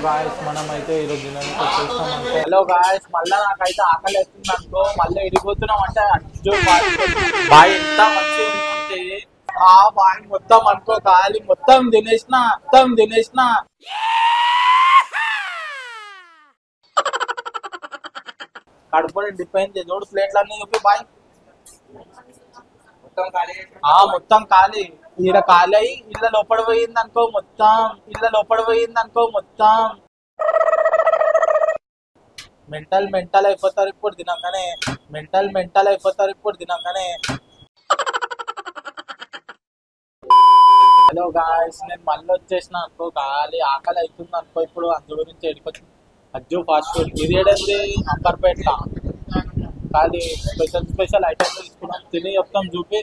Guys మనమైతే ఈరోజు డిన్నర్కి వచ్చేస్తాం అనుకో. హలో గాయస్ మళ్ళీ నాకైతే ఆకలి వేస్తుంది అనుకో. మళ్ళీ ఎడిపోతున్నాం అంటే అజ్జో బాయ్ ఎంత మంచిగా ఉందంటే ఆ బాయ్ మొత్తం అనుకో ఖాళీ మొత్తం తినేసిన కడుపు నిండిపోయింది. చూడు ప్లేట్లన్నీ చూపి బాయ్ మొత్తం ఖాళీ. ఈడ ఖాళీ అయ్యి ఇళ్ళ లోపల పోయింది అనుకో మొత్తం మెంటల్ అయిపోతారు ఇప్పుడు తినగానే హలో గాయస్ నేను మళ్ళీ వచ్చేసిన అనుకో. ఖాళీ ఆకలి అవుతుంది అనుకో. ఇప్పుడు అందు గురించి ఎడికొచ్చి అజ్జు ఫాస్ట్ ఫుడ్ ఇది ఏడైంది అంబర్పేట ఖాళీ స్పెషల్ ఐటమ్స్ తీసుకున్నాం. తిని చెప్తాం చూపి.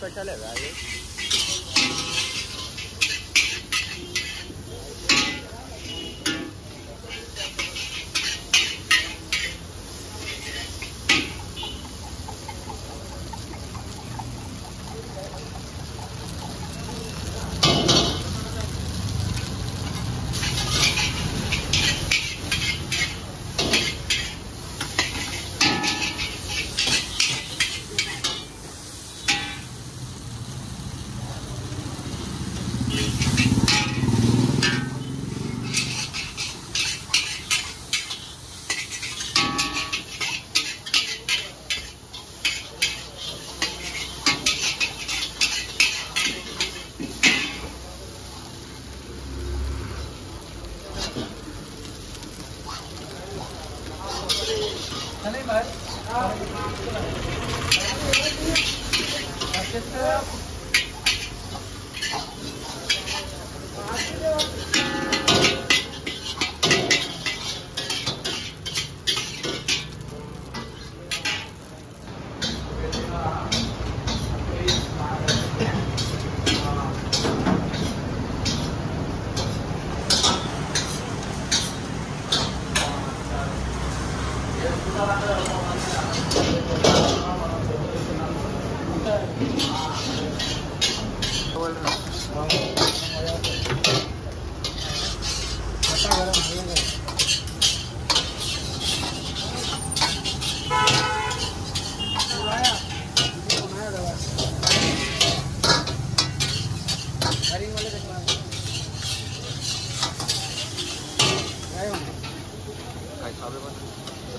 పెట్టలేదా అది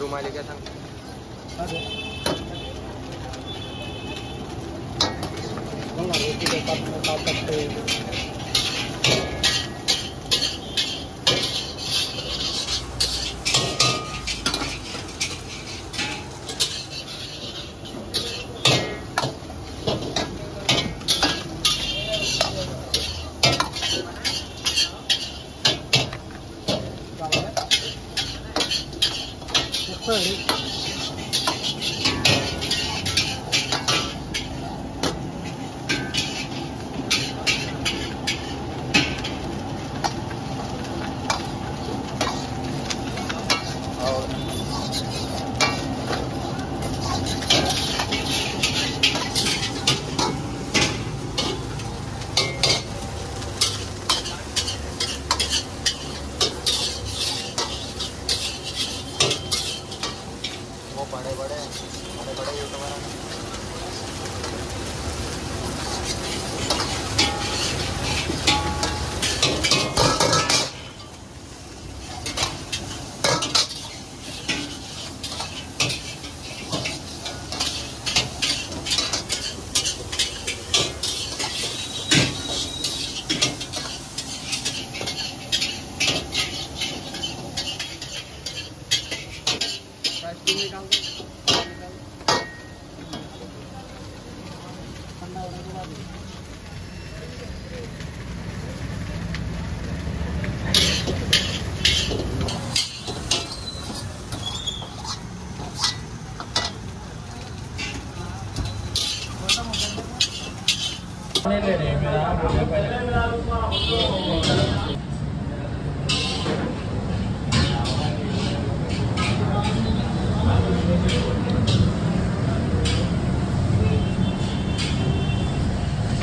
रुमाली क्या था वो बड़े बड़े यूट्यूबर हैं।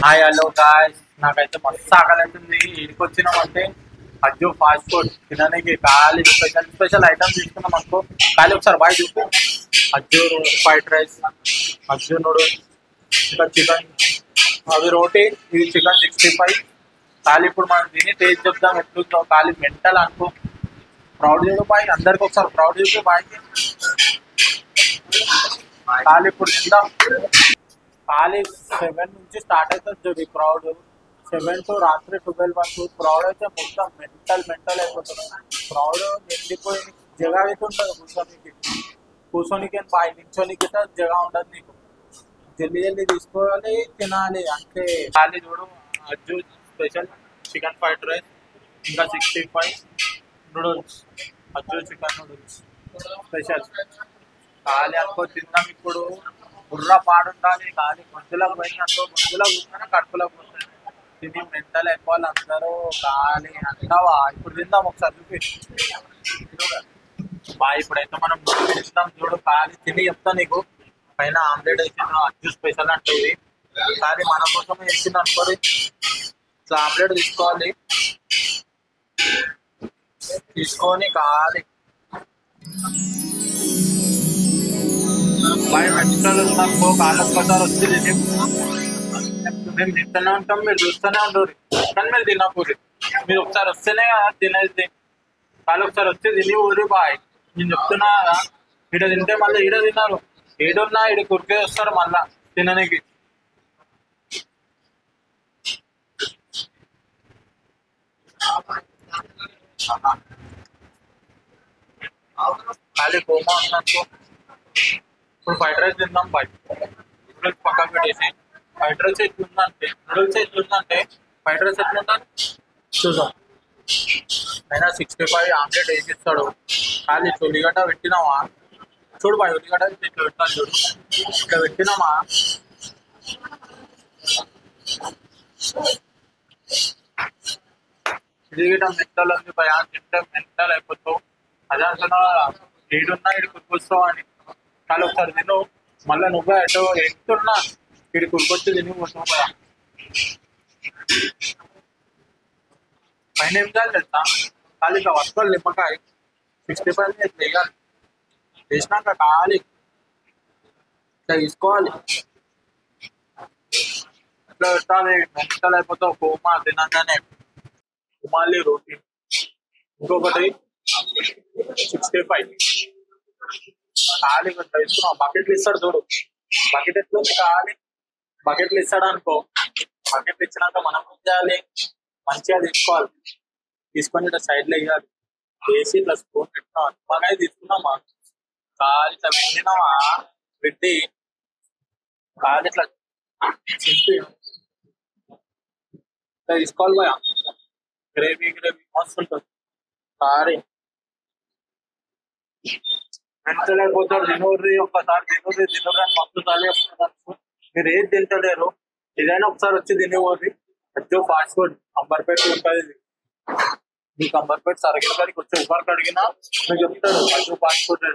హాయ్ హలో గాయ్స్, నాకైతే మస్తు ఆకలి అవుతుంది. ఇంటికి వచ్చినామంటే అజ్జు ఫాస్ట్ ఫుడ్ తినడానికి ఖాళీ స్పెషల్ ఐటమ్స్ తీసుకున్నాం అనుకో. ఖాళీ ఒకసారి బాయ్ చూపు. Ajju fried rice, Ajju noodles, ఇంకా చికెన్ అవి రోటీ, ఇది చికెన్ 65. ఖాళీ ఇప్పుడు మనం తిని టేస్ట్ చెప్దాం ఎట్లుందో. ఖాళీ మెంటల్ అనుకో. ప్రౌడ్ చూడు బాయ్, అందరికి ఒకసారి ప్రౌడ్ చూపు బాయ్. ఖాళీ ఇప్పుడు తిందాం. ఖాళీ 7 నుంచి స్టార్ట్ అవుతుంది చూడు ఈ క్రౌడ్. 7 to రాత్రి 12 వరకు క్రౌడ్ అయితే మొత్తం మెంటల్ అయిపోతుంది. క్రౌడ్ నిండిపోయి జగ అయితే ఉంటుంది కూర్చోనికి బాయ్. నించోనికి జగ ఉండదు నీకు. జల్దీ తీసుకోవాలి, తినాలి అంతే. ఖాళీ చూడు Ajju special chicken fried rice, ఇంకా 65 noodles. Ajju chicken noodles special. ఖాళీ అనుకో తిందాం ఇప్పుడు. బుర్ర పాడుండాలి. ఖాళీ గొంతులకు పోయినట్టు గొంతులకు కూర్చొని కడుపులోకి పోతుంది. ఇది మెంటల్ అయిపోవాలి అందరూ. ఖాళీ అంటావా? ఇప్పుడు తిందాం ఒకసారి చూపి బాయ్. ఇప్పుడైతే మనం తిందాం చూడు. ఖాళీ తిని చెప్తా నీకు. పైన ఆమ్లెట్ వేసింది అజ్జు స్పెషల్ అంటే ఇది. ఖాళీ మన కోసం వేసింది అనుకోని ఇట్లా ఆమ్లెట్ తీసుకొని ఖాళీ బాయ్. మెడికల్ ఉన్నాకో కాళ్ళ ఒకసారి వస్తుంది. మేము తింటూనే ఉంటాం, మీరు చూస్తూనే ఉంటారు. కానీ మీరు తినకూడదు. మీరు ఒకసారి వస్తేనే కదా తినేది. వాళ్ళు ఒకసారి వచ్చి తిని ఊరి బాయ్. నేను చెప్తున్నా కదా, ఈడ తింటే మళ్ళీ ఈడ తిన్నారు. ఏడున్నా ఈడ కురికే వస్తారు మళ్ళా తినడానికి. ఖాళీ కోమా ఉన్నట్టు. ఇప్పుడు ఫ్రైడ్ రైస్ తిందాం బాయ్. నూడిల్స్ పక్కన పెట్టేసి ఫ్రైడ్ రైస్ ఎట్లుందంటే ఫ్రైడ్ రైస్ ఎట్లుందని చూద్దాం. అయినా 65 ఆమ్లెట్ వేసిస్తాడు. ఖాళీ ఉల్లిగడ్డ పెట్టినామా చూడు బాయ్. ఉల్లిగడ్డ ఇట్లా పెట్టాను చూడు. ఇట్లా పెట్టినామా ఉల్లిగడ్డ మెంటల్ ఉంది భయ. తింటే మెంటల్ అయిపోతావు. అదే అంటున్నా ఈడున్నా ఇటు కురికొస్తావు అని. కానీ ఒకసారి తిను. మళ్ళీ నువ్వే అటు ఎంతున్నా ఇటు కురికొచ్చి తిని పోతావు కదా. పైన ఏం చేయాలి తెలుసా? ఖాళీ ఇట్లా వస్తువులు నిమ్మకాయ 65 ఇట్లా వేయాలి. వేసినాక ఖాళీ ఇట్లా తీసుకోవాలి. ఇట్లా పెట్టాలి. మెంటల్ అయిపోతావు. కోమా తినగానే ఉమాలి రోటీ. ఇంకొకటి 65 ఖాళీ తీసుకున్నాం. బకెట్లు ఇస్తాడు చూడు. బకెట్ ఎట్లుంది? ఖాళీ బకెట్లు ఇస్తాడు అనుకో. బకెట్లు ఇచ్చినాక మనం ఏం చేయాలి? మంచిగా తీసుకోవాలి. తీసుకొని ఇట్లా సైడ్లో వేయాలి. వేసి ఇట్లా స్పూన్ పెట్టినాం. నిమ్మకాయ తీసుకున్నామా ఖాళీ ఇట్లా పెట్టినామా పెట్టి ఖాళీ ఇట్లా చింపి ఇట్లా తీసుకోవాలి భయ. గ్రేవీ మస్తు ఉంటుంది. ఖాళీ మెంటలైపోతాడు. తినూరి ఒక్కసారి తినూరి అని మస్తు ఖాళీ వస్తుంది. మీరు ఏది తింటలేరు, ఏదైనా ఒకసారి వచ్చి తినేవారి. అజ్జు ఫాస్ట్ ఫుడ్ అంబర్పేట ఉంటుంది. మీకు అంబర్పేట సరకిల్ గారికి వచ్చి ఎవరికి అడిగినా మీకు చెప్తాడు అజ్జు ఫాస్ట్ ఫుడ్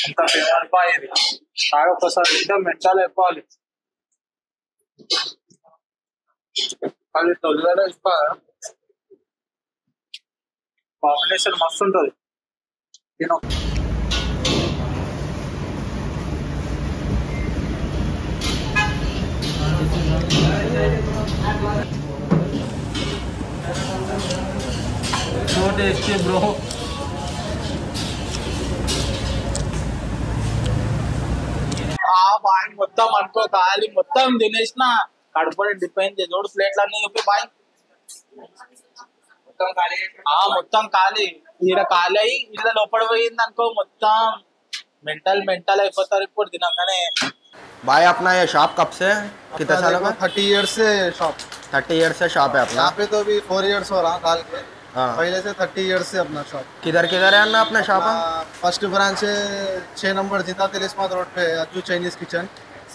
అంత ఫేమస్ బాయేది. కానీ ఒక్కసారి తింటే మెంటల్ అయిపోవాలి. అది తొలిగా కాంబినేషన్ మస్తు ఉంటుంది. తిను టేస్టీ బ్రో. బాయ్ మొత్తం అనుకో ఖాళీ మొత్తం తినేసిన కడుపులో డిపెండ్ చూడు ప్లేట్లు అన్ని చెప్పి బాయ్ మొత్తం ఖాళీ ఈడ ఖాళీ అయ్యి ఇలా లోపల పోయింది అనుకో మొత్తం మెంటల్ మెంటల్ అయిపోతారు ఇప్పుడు తినగానే. भाई अपना ये शॉप कब से कितने सालों का? 30 ईयर्स से शॉप. 30 ईयर से शॉप है अपना. यहाँ पे तो अभी 4 ईयर्स हो रहा डाल के. हाँ. पहले से 30 ईयर्स से अपना शॉप. किधर किधर है अन्ना अपना शॉप? फर्स्ट ब्रांच है 6 नंबर जिंदा तिलिस्मात रोड पे Ajju Chinese kitchen.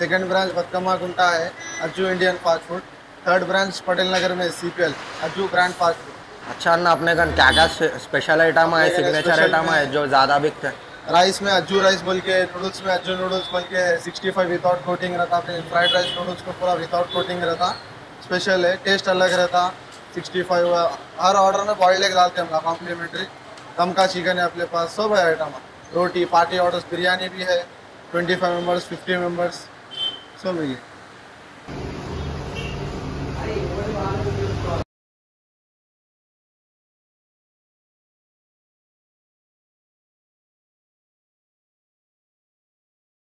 Second branch बदकमा गुंटा है Ajju Indian fast food. Third branch Patel Nagar में CPL Ajju brand fast food. अच्छा अन्ना अपने घर क्या क्या स्पेशल आइटम है, सिग्नेचर आइटम है जो ज़्यादा बिकते हैं? राइस में अज्जू राइस बोल के, नूडल्स में अज्जू नूडल्स बोल के 65 विदाउट कोटिंग रहता. फिर फ्राइड राइस नूडल्स को पूरा विदाउट कोटिंग रहता. स्पेशल है, टेस्ट अलग रहता. 65 हर ऑर्डर में बॉइल्ड एग डालते हैं हम कॉम्प्लीमेंट्री. दम का चिकन है अपने पास, सब है आइटम. रोटी पार्टी ऑर्डर्स बिरयानी भी है. 25 मेंबर्स 50 मेंबर्स सब है.